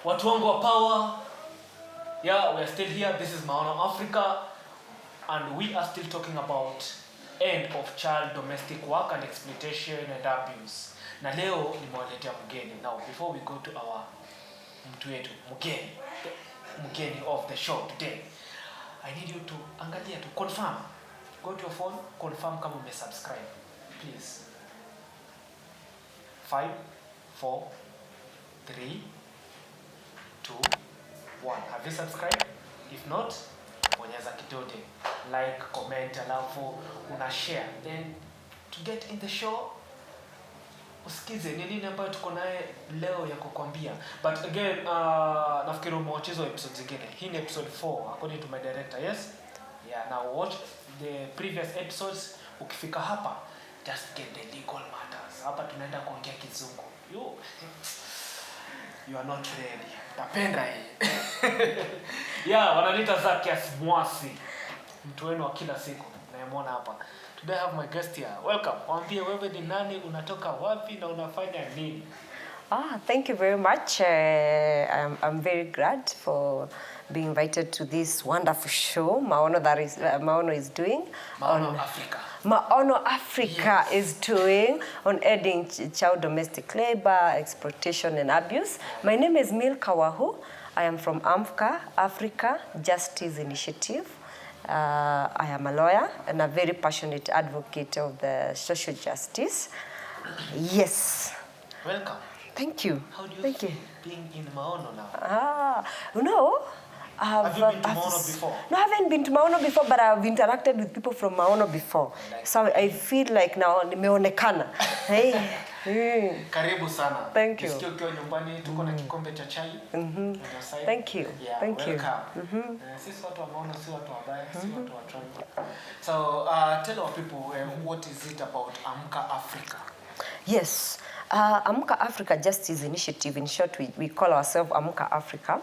Watu wangu wa power. Yeah, we are still here. This is Maono Africa, and we are still talking about end of child domestic work and exploitation and abuse. Na leo nimewaletea mgeni. Now, before we go to our mtu wetu mgeni of the show today, I need you to angalia to confirm. Go to your phone, confirm kama umesubscribe. Please. 5, 4, 3, 2, 1. Have you subscribed? If not, bonyeza kidole, like, comment, alafu una share. Then to get in the show, usikize ni nini ambayo tuko naye leo ya kukwambia. But again, nafikiri umewachizo episodes zingine. Hii ni episode 4 according to my director, yes? Yeah, now watch the previous episodes. Ukifika hapa, just get the legal matters. Hapa tunaenda kuongea kizungu. You are not ready. Tapenda hii. Yeah, wananiita Zakias Mwasi. Mtu wenu wa kila siku. Naemona hapa. Today I have my guest here. Welcome. Waambie wewe ni nani, unatoka wapi na unafanya nini? Thank you very much. I'm very glad for being invited to this wonderful show Maono is doing. Maono Africa. Maono Africa, yes, is doing on ending child domestic labor, exploitation and abuse. My name is Milka Wahu. I am from Amka, Africa Justice Initiative. I am a lawyer and a very passionate advocate of the social justice. Yes. Welcome. Thank you. How do you feel being in Maono now? Have you been to Maono before? No, I haven't been to Maono before, but I've interacted with people from Maono before. So I feel like now nimeonekana. Hey. Karibu sana. Thank you. Nisikie ukiwa nyumbani tuko na kikombe cha chai. Thank you. Yeah, thank welcome. you. Sisi watu wa Maono, si watu wabaya, si watu wa tribe. So, tell our people what is it about Amka Africa? Yes. Amka Africa Justice Initiative, in short, we call ourselves Amka Africa.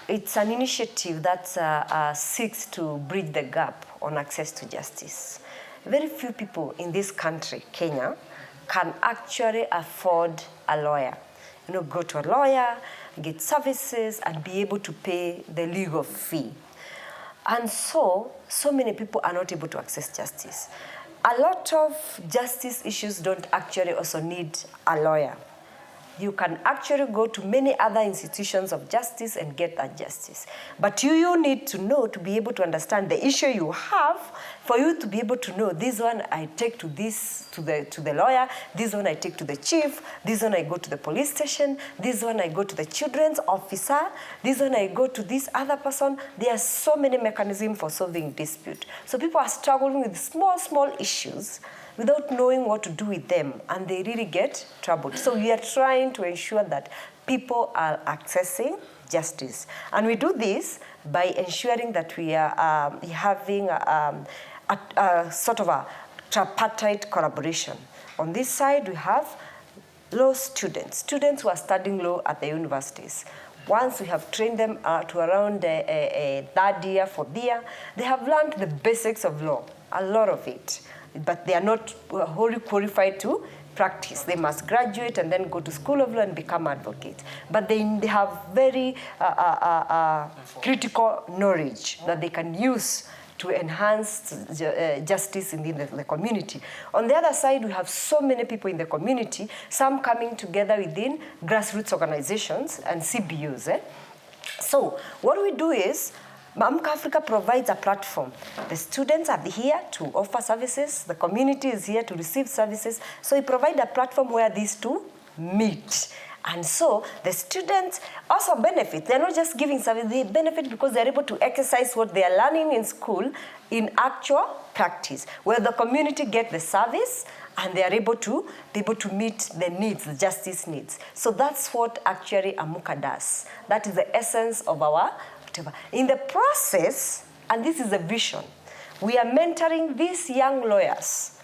It's an initiative that seeks to bridge the gap on access to justice. Very few people in this country, Kenya, can actually afford a lawyer. You know, go to a lawyer, get services, and be able to pay the legal fee. And so many people are not able to access justice. A lot of justice issues don't actually also need a lawyer. You can actually go to many other institutions of justice and get that justice. But you need to know, to be able to understand the issue you have, for you to be able to know, this one I take to the lawyer, this one I take to the chief, this one I go to the police station, this one I go to the children's officer, this one I go to this other person. There are so many mechanisms for solving dispute. So people are struggling with small issues without knowing what to do with them, and they really get troubled. So we are trying to ensure that people are accessing justice. And we do this by ensuring that we are having a sort of a tripartite collaboration. On this side, we have law students who are studying law at the universities. Once we have trained them to around third year, fourth year, they have learned the basics of law, a lot of it. But they are not wholly qualified to practice. They must graduate and then go to school of law and become advocates. But they have very critical knowledge that they can use to enhance justice in the community. On the other side, we have so many people in the community, some coming together within grassroots organizations and CBUs. So what we do is, Amka Africa provides a platform. The students are here to offer services. The community is here to receive services. So we provide a platform where these two meet. And so the students also benefit. They're not just giving service, they benefit because they're able to exercise what they are learning in school in actual practice, where the community get the service and they are able to meet the needs, the justice needs. So that's what actually Amka does. That is the essence of our. In the process, and this is a vision, we are mentoring these young lawyers.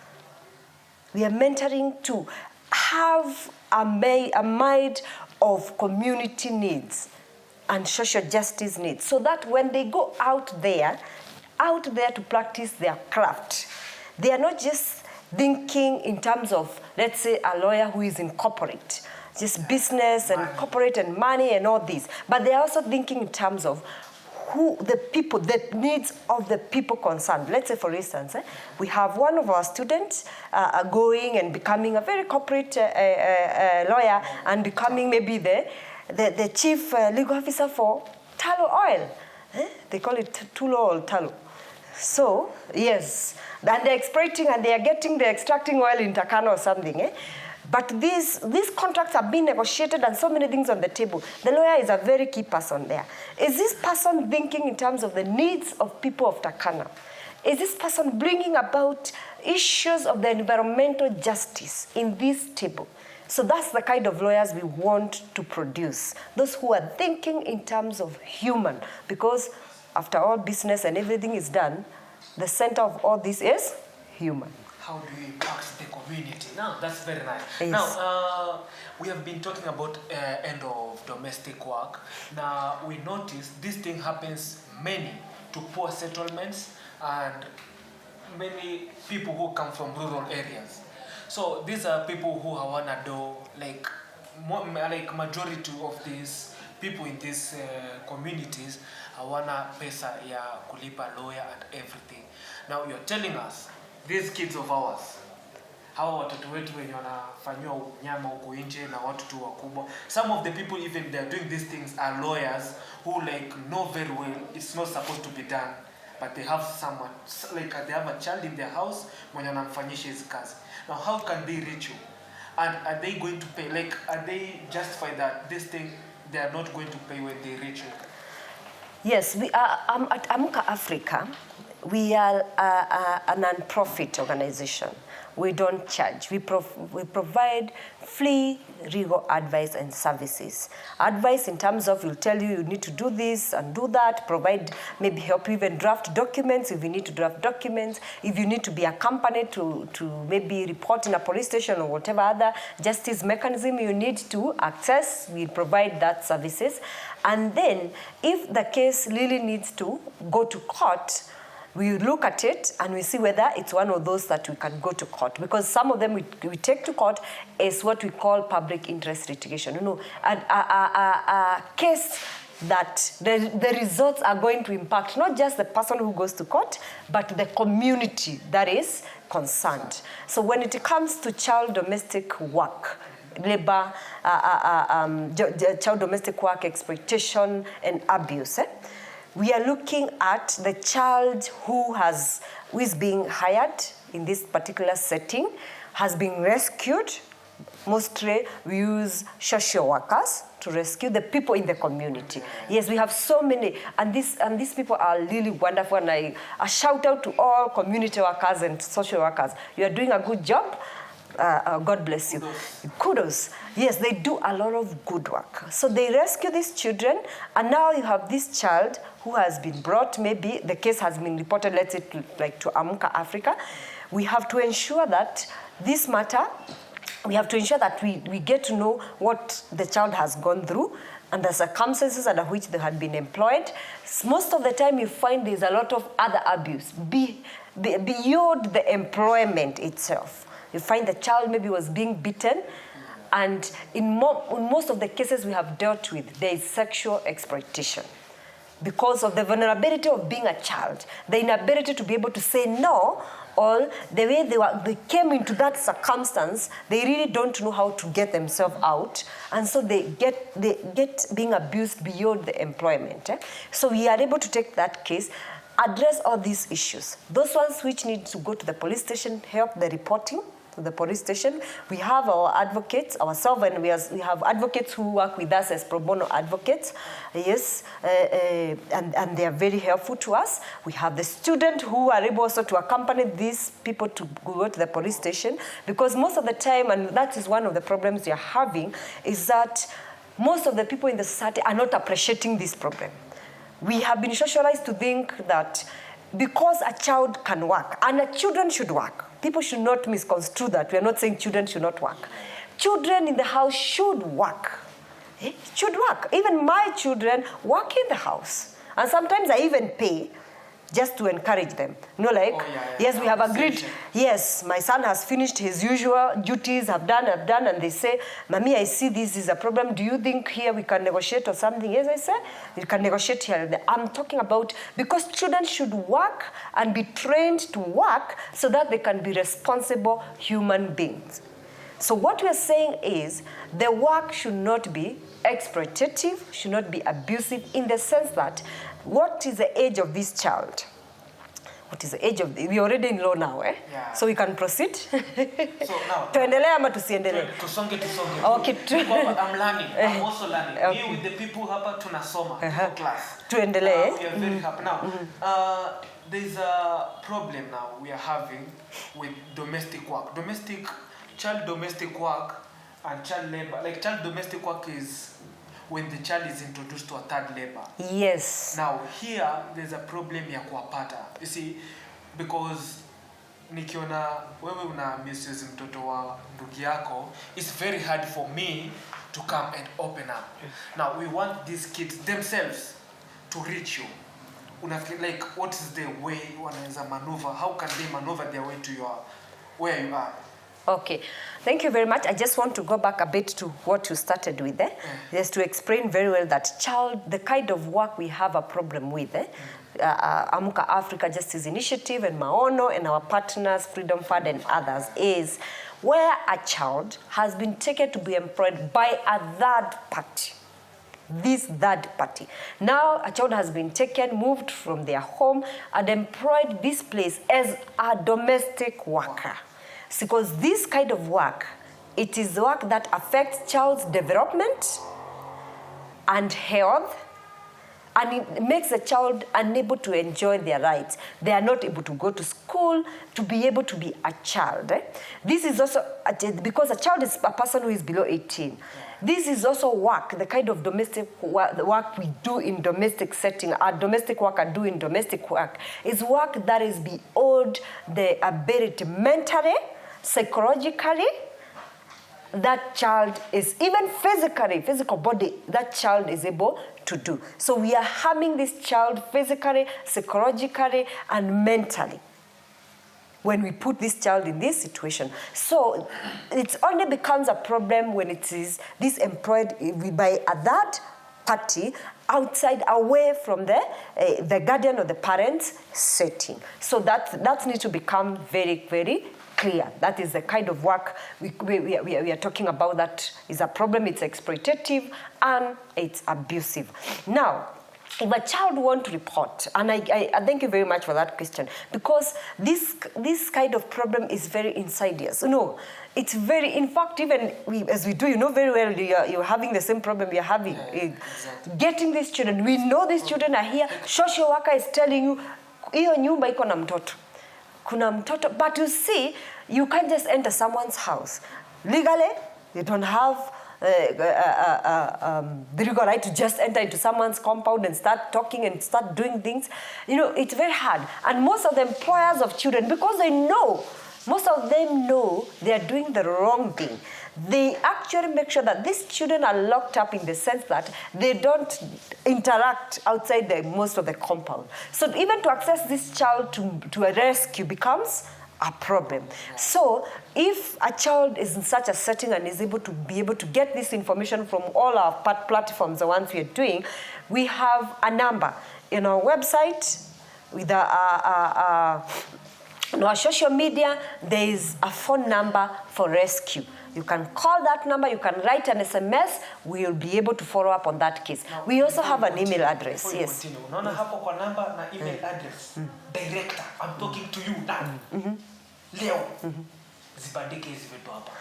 We are mentoring to have a mind of community needs and social justice needs, so that when they go out there to practice their craft, they are not just thinking in terms of, let's say, a lawyer who is in corporate. just business and corporate and money and all this. But they're also thinking in terms of who the people, the needs of the people concerned. Let's say, for instance, we have one of our students going and becoming a very corporate lawyer and becoming maybe the chief legal officer for tallow oil. They call it tulo or tallow. So, yes, and they're exploiting and they're extracting oil in Takano or something. But these contracts are being negotiated and so many things on the table. The lawyer is a very key person there. Is this person thinking in terms of the needs of people of Takana? Is this person bringing about issues of the environmental justice in this table? So that's the kind of lawyers we want to produce. Those who are thinking in terms of human. Because after all business and everything is done, the center of all this is human. How do you impact the community? Now, that's very nice. Yes. Now, we have been talking about end of domestic work. Now, we notice this thing happens many to poor settlements and many people who come from rural areas. So these are people who hawana do, like majority of these people in these communities hawana pesa ya kulipa lawyer and everything. Now you're telling us these kids of ours, hawa watoto wetu wenye wanafanywa unyama huko nje na watu tu wakubwa. Some of the people even they are doing these things are lawyers who like know very well it's not supposed to be done, but they have someone like they have a child in their house mwenye anamfanyisha hizi kazi. Now how can they reach you? And are they going to pay? Like are they justified that this thing they are not going to pay when they reach you? Yes, we are at Amka Africa. We are a non-profit organization. We don't charge. We provide free legal advice and services. Advice in terms of, we'll tell you need to do this and do that, provide, maybe help you even draft documents if you need to draft documents, if you need to be accompanied to maybe report in a police station or whatever other justice mechanism you need to access, we provide that services. And then if the case really needs to go to court, we look at it and we see whether it's one of those that we can go to court. Because some of them we take to court is what we call public interest litigation. You know, a case that the results are going to impact not just the person who goes to court, but the community that is concerned. So when it comes to child domestic work, labor, child domestic work, exploitation, and abuse, we are looking at the child who is being hired in this particular setting, has been rescued. Mostly we use social workers to rescue the people in the community. Yes, we have so many, and these people are really wonderful, and a shout out to all community workers and social workers. You are doing a good job. God bless you. Kudos. Yes, they do a lot of good work. So they rescue these children, and now you have this child who has been brought, maybe the case has been reported, let's say, to Amka Africa. We have to ensure that this matter, we have to ensure that we get to know what the child has gone through and the circumstances under which they had been employed. Most of the time you find there's a lot of other abuse beyond the employment itself. You find the child maybe was being beaten, and in most of the cases we have dealt with, there is sexual exploitation. Because of the vulnerability of being a child, the inability to be able to say no, or the way they came into that circumstance, they really don't know how to get themselves out, and so they get being abused beyond the employment. So we are able to take that case, address all these issues. Those ones which need to go to the police station, help the reporting to the police station. We have our advocates ourselves, and we have advocates who work with us as pro bono advocates. Yes, and they are very helpful to us. We have the student who are able also to accompany these people to go to the police station, because most of the time, and that is one of the problems we are having, is that most of the people in the society are not appreciating this problem. We have been socialized to think that because a child can work, and children should work. People should not misconstrue that. We are not saying children should not work. Children in the house should work. Should work. Even my children work in the house. And sometimes I even pay just to encourage them. You know, like, yes, we have agreed. Yes, my son has finished his usual duties, have done, and they say, Mommy, I see this is a problem. Do you think here we can negotiate or something? Yes, I say, we can negotiate here. I'm talking about, because children should work and be trained to work so that they can be responsible human beings. So what we're saying is the work should not be exploitative, should not be abusive, in the sense that what is the age of this child? What is the age of we're already in law now, eh? Yeah. So we can proceed. So now, tuendelee ama tusiendelee? Tusonge. Okay. I'm learning. I'm also learning. Okay. Me with the people hapa tunasoma, class. Tuendelee. We are very happy now. There's a problem now we are having with domestic work. Child domestic work and child labor. Like child domestic work is when the child is introduced to a third labor. Yes. Now here there's a problem ya kuwapata. You see, because nikiona wewe una misuse mtoto wa ndugu yako, it's very hard for me to come and open up. Now we want these kids themselves to reach you. Like, what is the way wanaweza maneuver? How can they maneuver their way to where you are? Okay, thank you very much. I just want to go back a bit to what you started with, just to explain very well that the kind of work we have a problem with, Amka Africa Justice Initiative and Maono and our partners, Freedom Fund and others, is where a child has been taken to be employed by a third party. This third party. Now a child has been taken, moved from their home and employed this place as a domestic worker. Because this kind of work, it is work that affects child's development and health, and it makes the child unable to enjoy their rights. They are not able to go to school to be able to be a child. This is also, because a child is a person who is below 18. This is also work, the kind of domestic work we do in domestic setting, our domestic worker do in domestic work, is work that is beyond the ability mentally, psychologically, that child is, even physically, physical body, that child is able to do. So we are harming this child physically, psychologically, and mentally when we put this child in this situation. So it only becomes a problem when it is this employed by a third party outside, away from the guardian or the parent's setting. So that needs to become very, very clear. That is the kind of work we are talking about that is a problem. It's exploitative and it's abusive. Now, if a child wants to report, and I thank you very much for that question, because this kind of problem is very insidious. It's very, in fact, even as we do, you know very well, you're having the same problem you're having. Exactly. Getting these children, we know these children are here. Social worker is telling you, hiyo nyumba iko na mtoto. Kuna mtoto, but you see, you can't just enter someone's house. Legally, you don't have the legal right to just enter into someone's compound and start talking and start doing things. It's very hard. And most of the employers of children, because most of them know they are doing the wrong thing, they actually make sure that these children are locked up in the sense that they don't interact outside most of the compound. So even to access this child to a rescue becomes a problem. So if a child is in such a setting and is able to get this information from all our platforms, the ones we are doing, we have a number in our website with on our social media. There is a phone number for rescue. You can call that number, you can write an SMS, we will be able to follow up on that case. Now, we also have an email address. Yes. Unaona hapo kwa namba na email address. Director, I'm talking to you now. Leo. Zibandike hizi vitu hapa.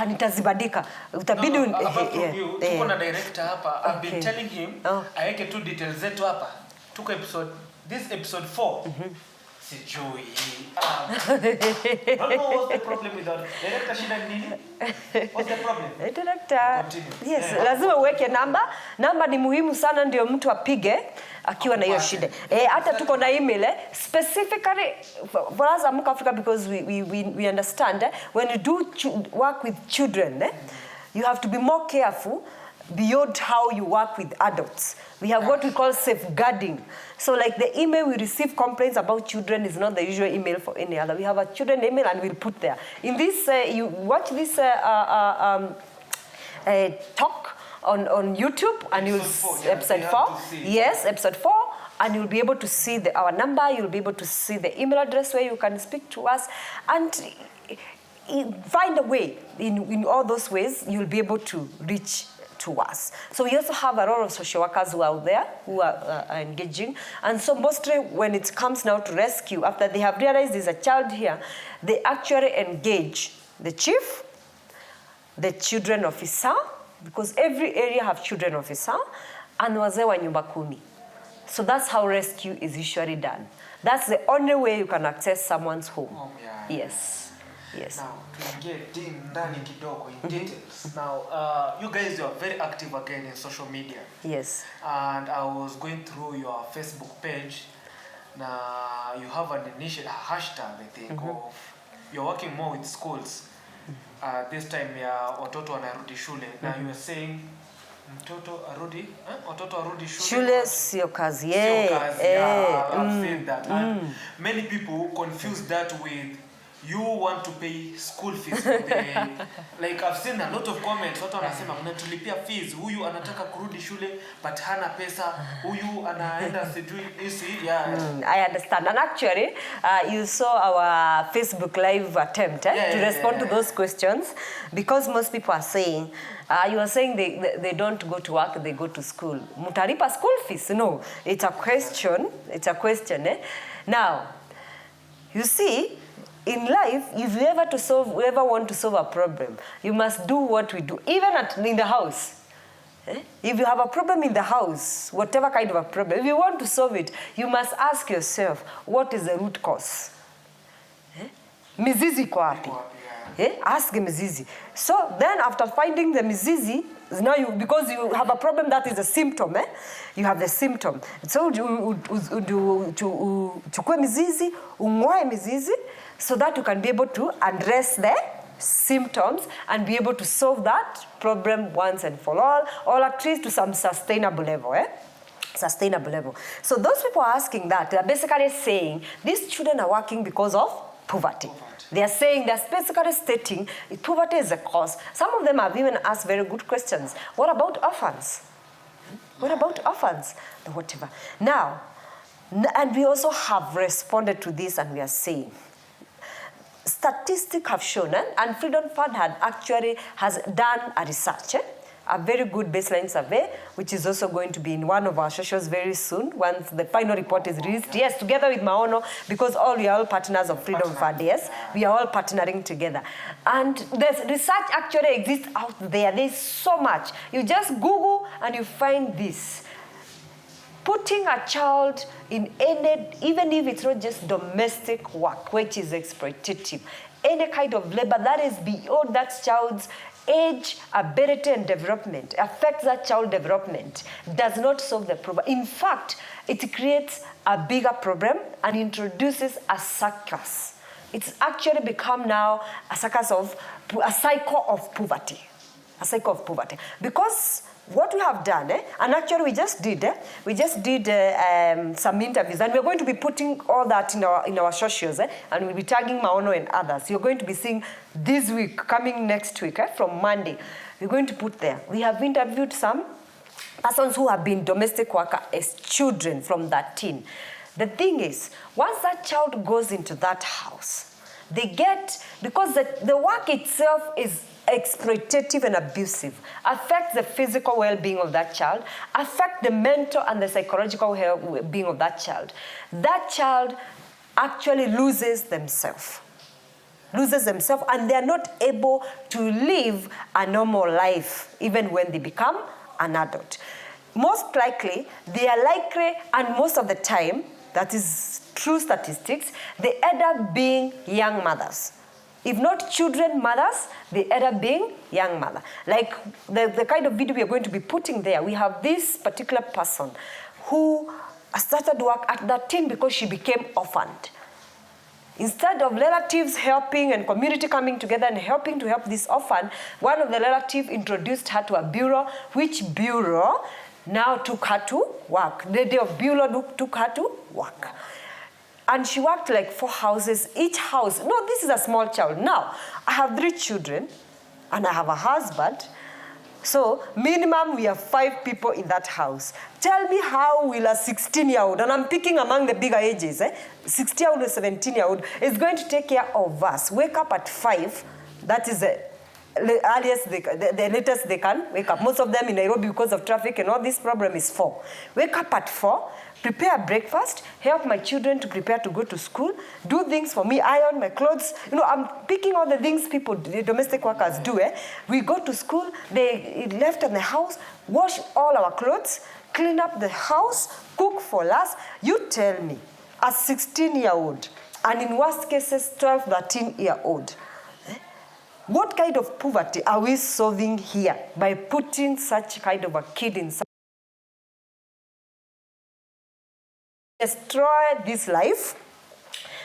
Nitazibandika. Utabidi tuko na director hapa. I've been telling him aweke tu details zetu hapa. Tuko this episode 4. Sijui. What's the problem with that? Director shida nini? What's the problem? Director. Yes, lazima uweke namba. Namba ni muhimu sana ndio mtu apige akiwa na hiyo shida. Hata tuko na email specifically for us Amka Africa, because we understand when you do work with children, you have to be more careful. beyond how you work with adults. We have what we call safeguarding. So like the email we receive complaints about children is not the usual email for any other. We have a children email and we'll put there. In this, you watch this talk on YouTube and you'll episode 4. Yes, episode 4. And you'll be able to see our number, you'll be able to see the email address where you can speak to us, and find a way. In all those ways, you'll be able to reach to us. So we also have a lot of social workers who are out there who are engaging. And so mostly when it comes now to rescue, after they have realized there's a child here, they actually engage the chief, the children officer, because every area have children officer, and wazee wa nyumba kumi. So that's how rescue is usually done. That's the only way you can access someone's home. Yes. Yes. Now, to get ndani kidogo in details. Now, you guys are very active again in social media. Yes. And I was going through your Facebook page. Now, you have an initiative, hashtag, I think, of you're working more with schools. This time, watoto wanarudi shule. Now, you were saying, watoto arudi shule. Shule sio kazi. Yeah, I've seen that. And many people confuse that with you want to pay school fees for the, like I've seen a lot of comments, watu wanasema mnatulipia fees, huyu anataka kurudi shule but hana pesa, huyu anaenda sijui isi. I understand. And actually, you saw our Facebook live attempt to respond to those questions, because most people are saying, you are saying they don't go to work, they go to school. Mutalipa school fees? No, it's a question. It's a question. Now, you see, in life, if you ever want to solve a problem, you must do what we do, even in the house. If you have a problem in the house, whatever kind of a problem, if you want to solve it, you must ask yourself, what is the root cause? Mizizi kwa wapi? Ask mizizi. So then after finding the mizizi, now because you have a problem that is a symptom, you have the symptom. So chukue mizizi, ung'oe mizizi, so that you can be able to address the symptoms and be able to solve that problem once and for all, or at least to some sustainable level. Sustainable level. So those people are asking that. They're basically saying these children are working because of poverty. They are saying, they're basically stating poverty is a cause. Some of them have even asked very good questions. What about orphans? What about orphans? Whatever. Now, and we also have responded to this, and we are saying, statistics have shown, and Freedom Fund has done a research, a very good baseline survey, which is also going to be in one of our socials very soon, once the final report is released. Yes, together with Maono, because we are all partners of Freedom Fund, yes. We are all partnering together. And the research actually exists out there. There's so much. You just Google and you find this. Putting a child in any, even if it's not just domestic work, which is exploitative, any kind of labor that is beyond that child's age, ability, and development, affects that child's development, does not solve the problem. In fact, it creates a bigger problem and introduces a circus. It's actually become now a circus of, a cycle of poverty. A cycle of poverty. Because what we have done, and actually we just did some interviews, and we're going to be putting all that in our socials, and we'll be tagging Maono and others. You're going to be seeing this week, coming next week, from Monday. We're going to put there. We have interviewed some persons who have been domestic workers as children from that teen. The thing is, once that child goes into that house, they get, because the work itself is exploitative and abusive, affects the physical well-being of that child, affect the mental and the psychological well-being of that child. That child actually loses themselves, and they are not able to live a normal life even when they become an adult. Most likely, they are likely, and most of the time, that is true statistics, they end up being young mothers. If not children mothers, they end up being young mother. Like the kind of video we are going to be putting there, we have this particular person who started work at 13 because she became orphaned. Instead of relatives helping and community coming together and helping to help this orphan, one of the relatives introduced her to a bureau, which bureau now took her to work. The day of bureau took her to work. And she worked like 4 houses, each house. No, this is a small child. Now, I have 3 children, and I have a husband. So, minimum, we have 5 people in that house. Tell me how will a 16-year-old, and I'm picking among the bigger ages, 16-year-old or 17-year-old, is going to take care of us. Wake up at 5, that is the earliest, the latest they can wake up. Most of them in Nairobi, because of traffic and all this problem, is 4. Wake up at 4, prepare breakfast, help my children to prepare to go to school, do things for me, iron my clothes. You know, I'm picking all the things people, the domestic workers do. We go to school, they left in the house, wash all our clothes, clean up the house, cook for us. You tell me, a 16-year-old, and in worst cases, 12, 13-year-old, what kind of poverty are we solving here by putting such kind of a kid in destroy this life?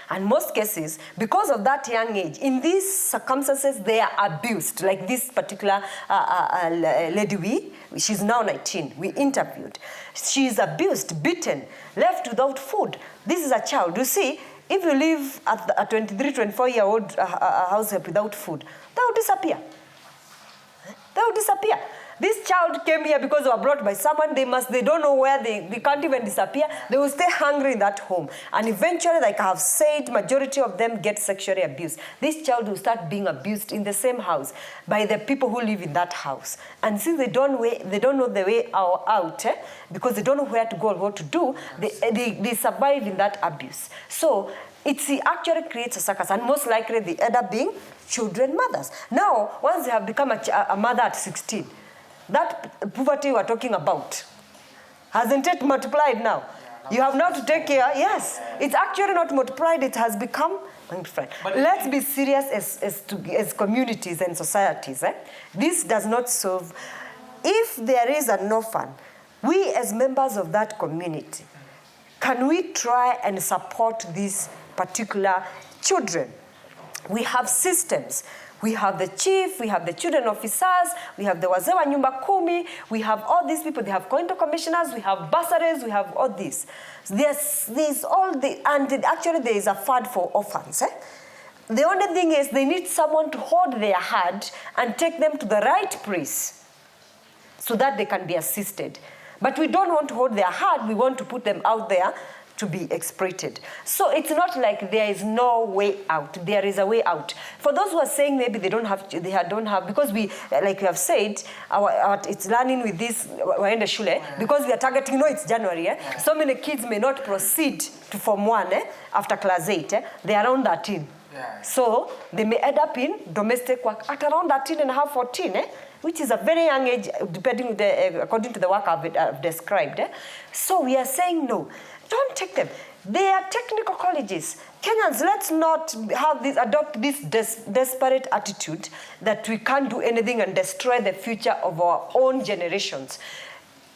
And most cases, because of that young age, in these circumstances, they are abused. Like this particular lady, she's now 19, we interviewed. She's abused, beaten, left without food. This is a child. You see, if you live at a 23, 24-year-old house without food, they will disappear. They will disappear. This child came here because they were brought by someone. They don't know where they can't even disappear. They will stay hungry in that home. And eventually, like I have said, majority of them get sexually abused. This child will start being abused in the same house by the people who live in that house. And since they don't know the way out, because they don't know where to go or what to do, they survive in that abuse. So it actually creates a circus, and most likely they end up being children mothers. Now, once they have become a mother at 16, that poverty we're talking about, hasn't it multiplied now? You have now to take care. Yes, it's actually not multiplied, it has become magnified. Let's be serious as communities and societies. This does not solve. If there is an orphan, we as members of that community, can we try and support these particular children? We have systems. We have the chief, we have the children officers, we have the wazee wa nyumba kumi, we have all these people, they have county commissioners, we have bursaries, we have all this. There's all the, and actually there is a fund for orphans. The only thing is they need someone to hold their hand and take them to the right place so that they can be assisted. But we don't want to hold their hand, we want to put them out there to be exploited. So it's not like there is no way out. There is a way out. For those who are saying maybe they don't have, because we, like we have said, it's learning with this waende shule, because we are targeting, it's January. So many kids may not proceed to Form 1 after Class 8. They are around 13. So they may end up in domestic work at around 13 and a half, 14. Which is a very young age, depending according to the work I've described. So we are saying no. Don't take them. They are technical colleges. Kenyans, let's not adopt this desperate attitude that we can't do anything and destroy the future of our own generations.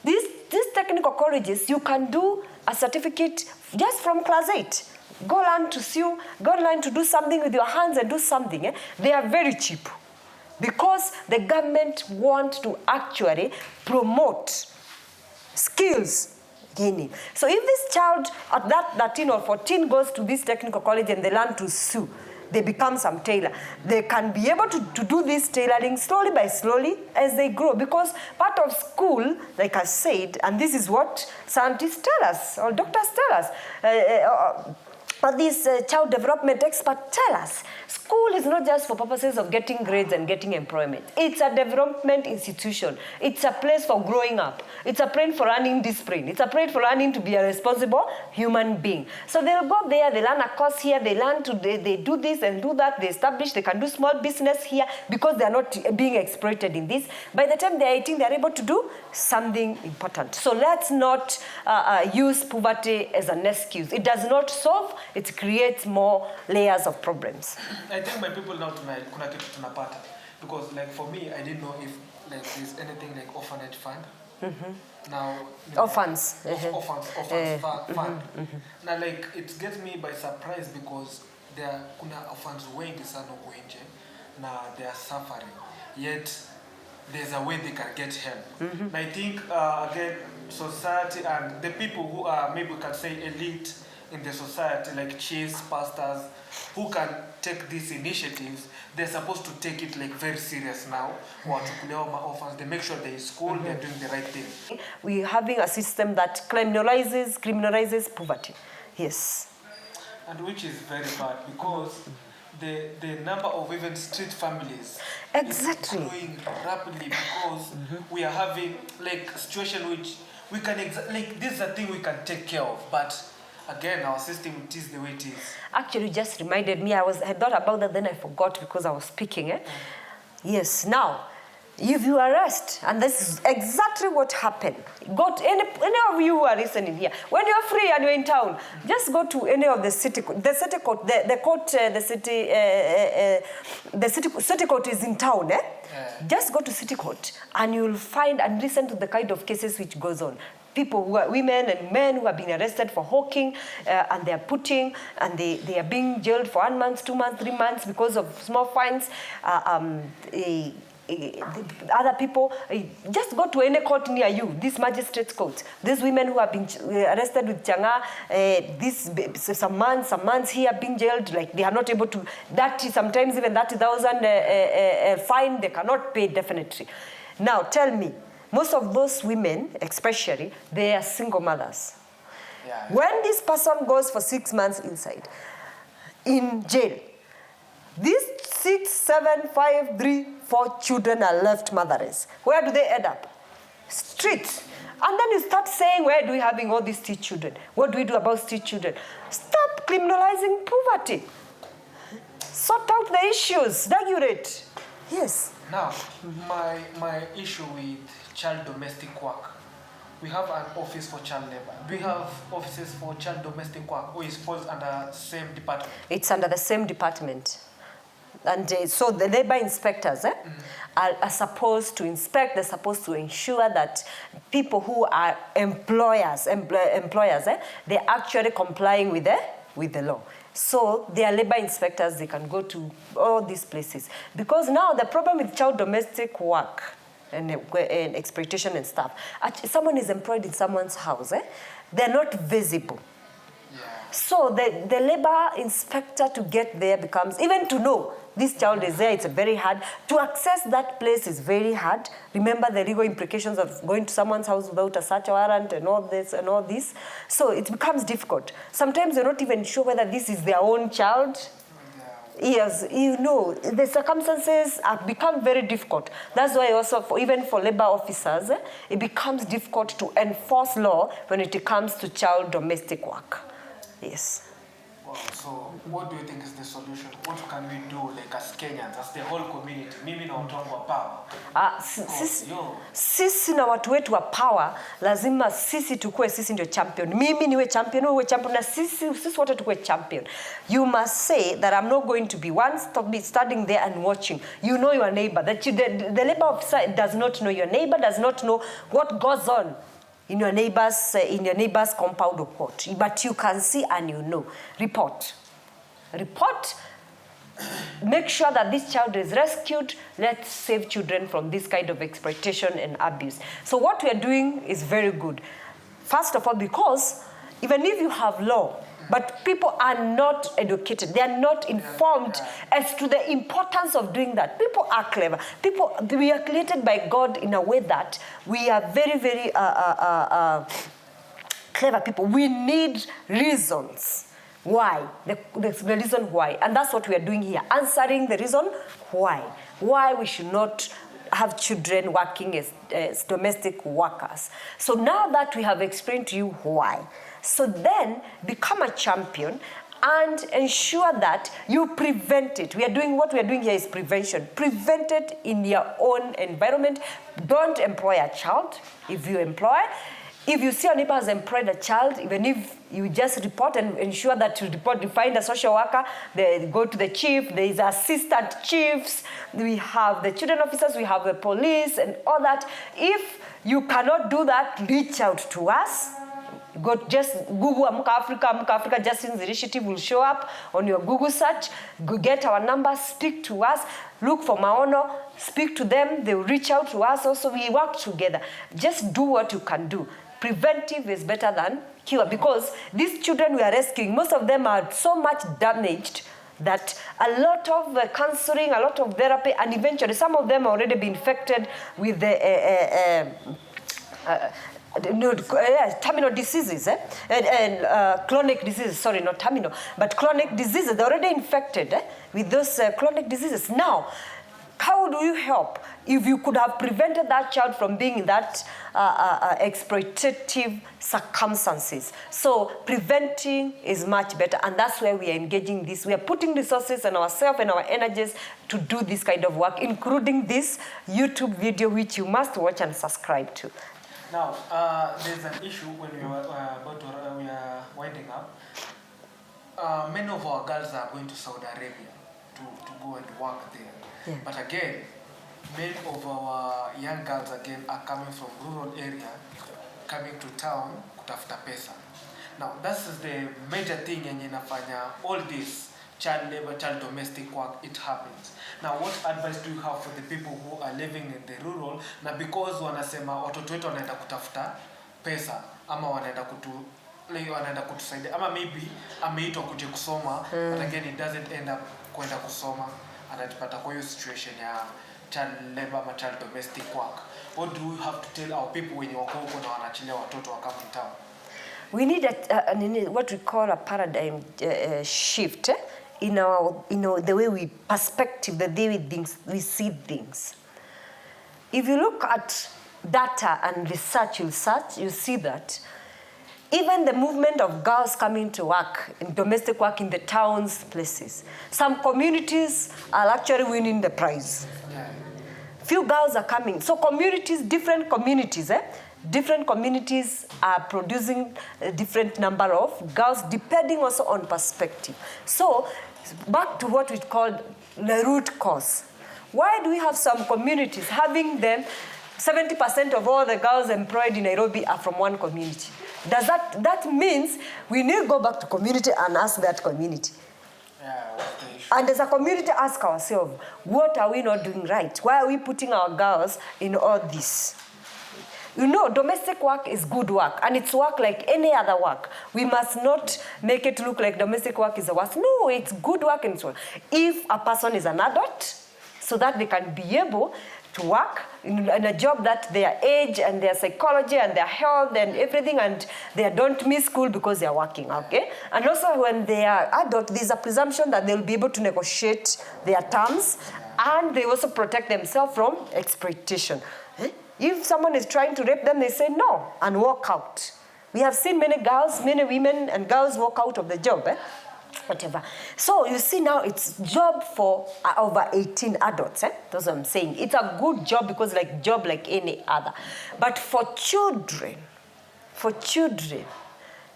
These technical colleges, you can do a certificate just from Class 8. Go learn to sew, go learn to do something with your hands and do something. They are very cheap because the government wants to actually promote skills. So if this child at that 13 or 14 goes to this technical college and they learn to sew, they become some tailor. They can be able to do this tailoring slowly by slowly as they grow, because part of school, like I said, and this is what scientists tell us, or doctors tell us, or these child development experts tell us, school is not just for purposes of getting grades and getting employment. It's a development institution. It's a place for growing up. It's a place for learning discipline. It's a place for learning to be a responsible human being. So they'll go there, they learn a course here, they do this and do that, they can do small business here because they're not being exploited in this. By the time they're 18, they're able to do something important. So let's not use poverty as an excuse. It does not solve, it creates more layers of problems. I think my people now tonight kuna kitu tunapata, because like for me I didn't know if like there's anything like orphanage fund. Now orphans fund. Now like it gets me by surprise, because kuna orphans wengi sana huko nje na they are suffering, yet there's a way they can get help. And I think again, society and the people who are, maybe we can say, elite in the society, like chiefs, pastors, who can take these initiatives, they're supposed to take it like very serious now. Orphans, they make sure they're in school, they're doing the right thing. We're having a system that criminalizes poverty. Yes. And which is very bad, because the number of even street families exactly is growing rapidly, because we are having like a situation which we can like this is a thing we can take care of, but again our system, it is the way it is. Actually, just reminded me, I thought about that, then I forgot because I was speaking. Yes, now if you arrest, and this is exactly what happened. Go to any of you who are listening here. When you're free and you're in town, just go to any of the city court. The city court, the city court is in town. Just go to city court, and you'll find and listen to the kind of cases which goes on. People who are women and men who have been arrested for hawking, and they are they are being jailed for 1 month, 2 months, 3 months because of small fines. Other people, just go to any court near you, these magistrates' courts. These women who have been arrested with changa, some months here being jailed, like they are not able to, sometimes even 30,000 fine, they cannot pay definitely. Now tell me, most of those women, especially, they are single mothers. Yeah. When this person goes for 6 months inside, in jail, these 6, 7, 5, 3, 4 children are left motherless. Where do they end up? Street. And then you start saying, where do we having all these street children? What do we do about street children? Stop criminalizing poverty. Sort out the issues. Regulate. Yes. Now, my issue with child domestic work. We have an office for child labor. Do we have offices for child domestic work, or it falls under the same department? It's under the same department. And so the labor inspectors are supposed to inspect, they're supposed to ensure that people who are employers, they're actually complying with the law. So their labor inspectors, they can go to all these places. Because now the problem with child domestic work and exploitation and stuff, someone is employed in someone's house, they're not visible. So the labor inspector to get there becomes, even to know this child is there, it's very hard. To access that place is very hard. Remember the legal implications of going to someone's house without a search warrant and all this. So it becomes difficult. Sometimes you're not even sure whether this is their own child. Yes, the circumstances have become very difficult. That's why also, even for labor officers, it becomes difficult to enforce law when it comes to child domestic work. Yes. Wow. So what do you think is the solution? What can we do, like as Kenyans, as the whole community? Mimi na watu wangu wa power. Sisi na watu wetu wa power, lazima sisi tukue, sisi ndio champion. Mimi niwe champion, uwe champion, na sisi wote tukue champion. You must say that I'm not going to be standing there and watching. You know your neighbor. The labor officer does not know your neighbor, does not know what goes on in your neighbor's compound or what. But you can see and you know. Report. Make sure that this child is rescued. Let's save children from this kind of exploitation and abuse. So what we are doing is very good. First of all, because even if you have law, but people are not educated. They are not informed as to the importance of doing that. People are clever. We are created by God in a way that we are very, very clever people. We need reasons. Why? The reason why. And that's what we are doing here. Answering the reason why. Why we should not have children working as domestic workers. So now that we have explained to you why, so then become a champion and ensure that you prevent it. What we are doing here is prevention. Prevent it in your own environment. Don't employ a child. If you see your neighbor has employed a child, even if you just report and ensure that you find a social worker, they go to the chief, there is assistant chiefs, we have the children officers, we have the police and all that. If you cannot do that, reach out to us. Just Google Amka Africa Justice Initiative will show up on your Google search. Get our number, speak to us, look for Maono, speak to them, they will reach out to us also. We work together. Just do what you can do. Preventive is better than cure, because these children we are rescuing, most of them are so much damaged that a lot of counseling, a lot of therapy, and eventually some of them already been infected with the terminal diseases and chronic diseases. Sorry, not terminal, but chronic diseases. They're already infected with those chronic diseases. Now, how do you help if you could have prevented that child from being in that exploitative circumstances? So preventing is much better, and that's where we are engaging this. We are putting resources and ourselves and our energies to do this kind of work, including this YouTube video, which you must watch and subscribe to. Now, there's an issue when we are winding up. Many of our girls are going to Saudi Arabia to go and work there. Yeah. But again, many of our young girls again are coming from rural area, coming to town kutafuta pesa. Now, that's the major thing yenye inafanya all this child labor, child domestic work, it happens. Now, what advice do you have for the people who are living in the rural, na because wanasema watoto wetu wanaenda kutafuta pesa ama wanaenda kutusaidia ama maybe ameitwa kuje kusoma, but again it doesn't end up kwenda kusoma, anajipata kwa hiyo situation ya child labor ama child domestic work. What do we have to tell our people when you wako huko na wanaachilia watoto wakama in town? We need what we call a paradigm shift in the way we perspective, the way we see things. If you look at data and research, you see that even the movement of girls coming to work, in domestic work in the towns, places, some communities are actually winning the prize. Few girls are coming. So different communities are producing a different number of girls, depending also on perspective. So back to what we call the root cause. Why do we have some communities having them 70% of all the girls employed in Nairobi are from one community? That means we need to go back to community and ask that community. And as a community, ask ourselves, what are we not doing right? Why are we putting our girls in all this? You know, domestic work is good work, and it's work like any other work. We must not make it look like domestic work is a worst. No, it's good work and so on. If a person is an adult, so that they can be able to work in a job that their age and their psychology and their health and everything, and they don't miss school because they are working, okay? And also when they are adult, there's a presumption that they'll be able to negotiate their terms, and they also protect themselves from exploitation. If someone is trying to rape them, they say no and walk out. We have seen many girls, many women and girls walk out of the job, whatever. So you see now it's job for over 18 adults. That's what I'm saying. It's a good job because job like any other. But for children,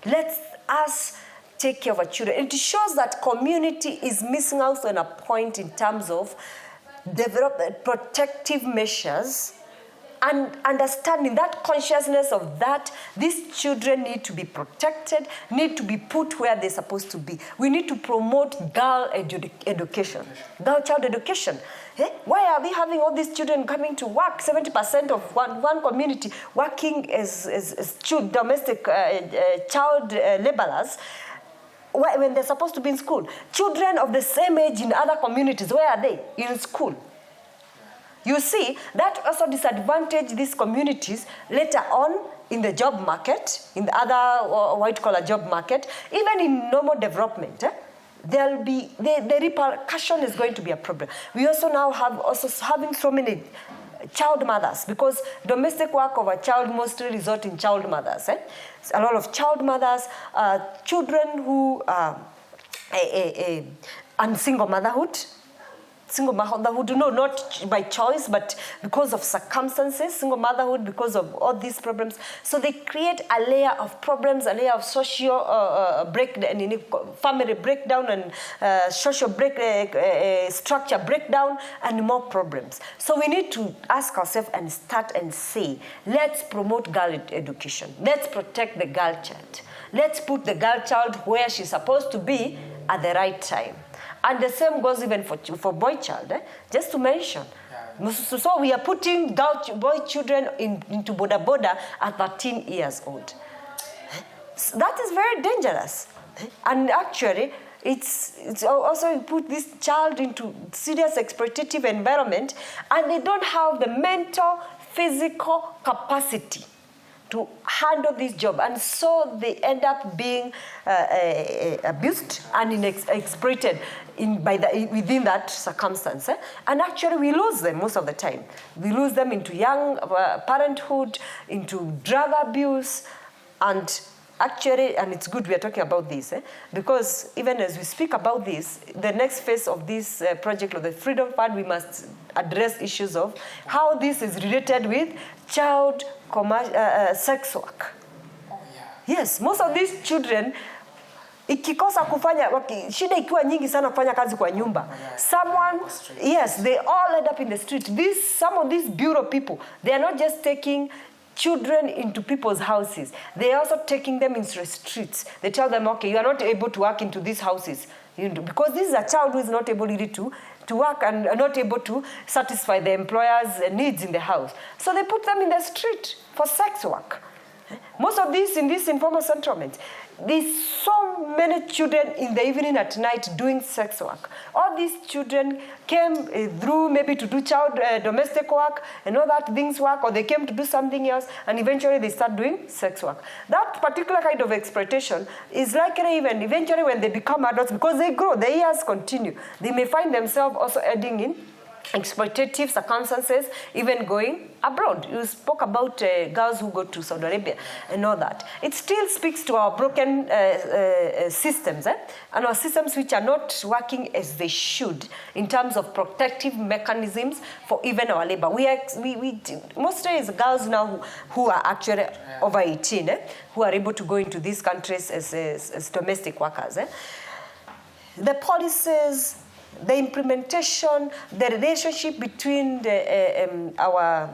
let us take care of our children. It shows that community is missing out on a point in terms of develop protective measures and understanding that consciousness of that these children need to be protected, need to be put where they're supposed to be. We need to promote girl education, girl child education. Why are we having all these children coming to work? 70% of one community working as domestic child laborers when they're supposed to be in school. Children of the same age in other communities, where are they? In school. You see, that also disadvantage these communities later on in the job market, in the other white-collar job market, even in normal development. There'll be the repercussion is going to be a problem. We also now having so many child mothers, because domestic work of a child mostly result in child mothers. A lot of child mothers, children who and single motherhood. single motherhood, no, not by choice, but because of circumstances, single motherhood, because of all these problems. So they create a layer of problems, a layer of social breakdown, family breakdown, and social structure breakdown, and more problems. So we need to ask ourselves and start and say, let's promote girl education. Let's protect the girl child. Let's put the girl child where she's supposed to be at the right time. And the same goes even for boy child, just to mention. Yeah. So we are putting boy children into boda at 13 years old. So that is very dangerous. And actually, it's also put this child into serious exploitative environment, and they don't have the mental, physical capacity to handle this job, and so they end up being abused and exploited within that circumstance. And actually, we lose them most of the time. We lose them into young parenthood, into drug abuse, and actually, and it's good we are talking about this, because even as we speak about this, the next phase of this project of the Freedom Fund, we must address issues of how this is related with child sex work. Oh, yeah. Yes, most of these children, ikikosa kufanya, shida ikiwa nyingi sana kufanya kazi kwa nyumba, yes, they all end up in the street. Some of these bureau people, they are not just taking children into people's houses. They are also taking them into the streets. They tell them, okay, you are not able to work into these houses. Because this is a child who is not able really to work and not able to satisfy the employer's needs in the house. So they put them in the street for sex work. Most of these in these informal settlements, there's so many children in the evening at night doing sex work. All these children came through maybe to do domestic work and all that things work, or they came to do something else, and eventually they start doing sex work. That particular kind of exploitation is likely even eventually when they become adults, because they grow, the years continue, they may find themselves also adding in exploitative circumstances, even going abroad. You spoke about girls who go to Saudi Arabia and all that. It still speaks to our broken systems, and our systems which are not working as they should in terms of protective mechanisms for even our labor. Mostly it's girls now who are actually over 18, who are able to go into these countries as domestic workers. The policies, the implementation, the relationship between our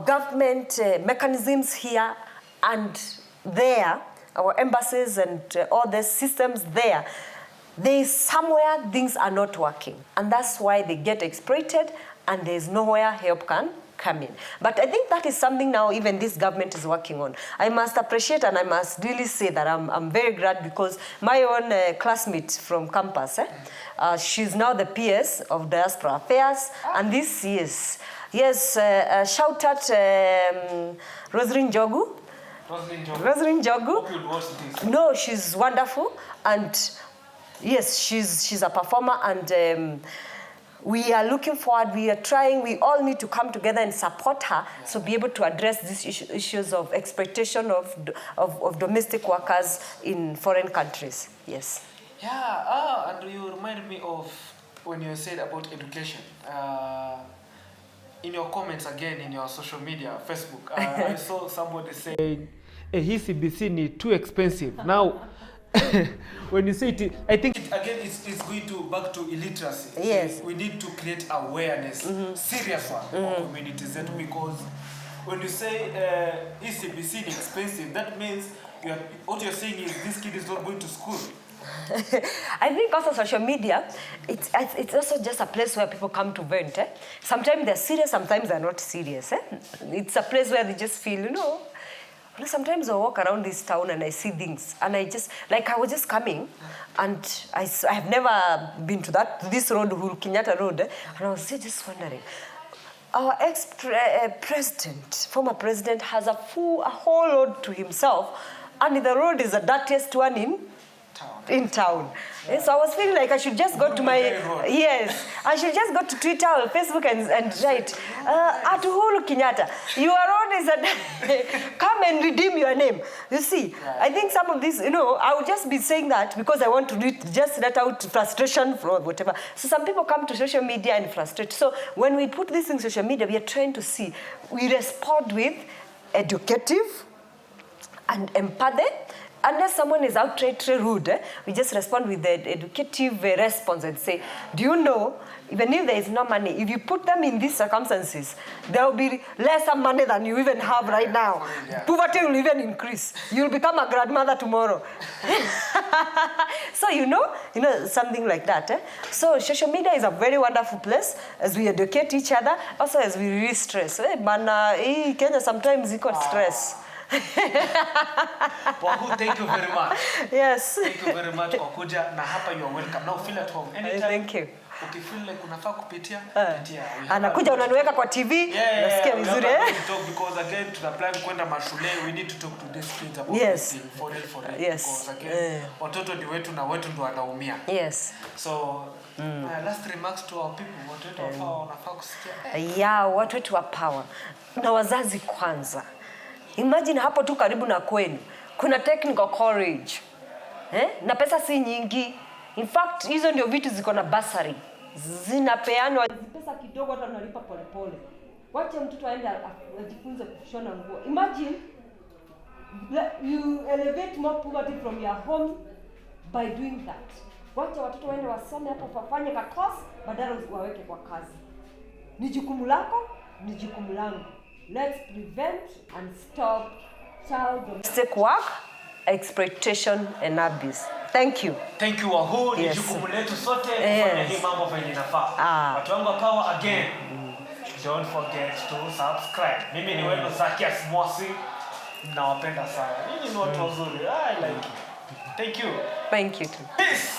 government mechanisms here and there, our embassies and all the systems there, somewhere things are not working. And that's why they get exploited, and there's nowhere help can come in. But I think that is something now even this government is working on. I must appreciate, and I must really say that I'm very glad, because my own classmate from campus, she's now the PS of Diaspora Affairs, and this year's, yes, shout out Rosalind Jogu. Rosalind Jogu. No, she's wonderful, and yes, she's a performer, and we are looking forward, we are trying, we all need to come together and support her, so be able to address these issues of exploitation of domestic workers in foreign countries. Yes. Yeah, and you remind me of when you said about education. In your comments again, in your social media, Facebook, I saw somebody saying, his CBC is too expensive. Now, when you say it, I think it's going to back to illiteracy. Yes. We need to create awareness, serious one, of communities. Because when you say ECBC is expensive, that means what you're saying is this kid is not going to school. I think also social media, it's also just a place where people come to vent. Sometimes they're serious, sometimes they're not serious. It's a place where they just feel, sometimes I walk around this town and I see things, and I was just coming, and I have never been to this road, Uhuru Kenyatta Road, and I was just wondering, our ex-president, former president, has a whole load to himself, and the road is the dirtiest one in in town. Yeah. So I was feeling like I should just go to my, yes, I should just go to Twitter or Facebook and write, at Uhuru Kenyatta, your own is a, come and redeem your name. You see, I think some of this, I would just be saying that because I want to just let out frustration from whatever. So some people come to social media and frustrate. So when we put this in social media, we are trying to see, we respond with educative and empathic. Unless someone is outright rude, we just respond with the educative response and say, do you know, even if there is no money, if you put them in these circumstances, there will be lesser money than you even have right now. Yeah. Poverty will even increase. You'll become a grandmother tomorrow. So, something like that. So social media is a very wonderful place as we educate each other, also as we release stress. Kenya sometimes equals stress. Wahu, thank you very much. Yes. Thank you very much kwa kuja na hapa you are welcome. Now feel at home anytime. Thank you. Ukifeel like unafaa kupitia, pitia. Anakuja unaniweka kwa TV, nasikia vizuri because again tuna plan kwenda mashule, we need to talk to these kids about this thing for real. Yes. Because again watoto ni wetu na wetu ndo wanaumia. Yes. So last remarks to our people, watoto wanafaa kusikia. Yeah, watu wetu wa power. Na wazazi kwanza. Imagine hapo tu karibu na kwenu kuna technical college. Na pesa si nyingi. In fact, hizo ndio vitu ziko na bursary. Zinapeanwa pesa kidogo hata unalipa polepole. Wacha mtoto aende ajifunze kushona nguo. Imagine you elevate more poverty from your home by doing that. Wacha watoto waende wasome hapo wafanye ka course badala waweke kwa kazi. Ni jukumu lako, ni jukumu langu. Let's prevent and stop child domestic work, exploitation and abuse. Thank you. Thank you Wahu. Ni jukumu letu sote kufanya hii mambo vile inafaa. Watu wangu power again. Don't forget to subscribe. Mimi ni wenu Zakias Mosi. Nawapenda sana. Ninyi ni watu wazuri. I like you. Thank you. Thank you too. Peace.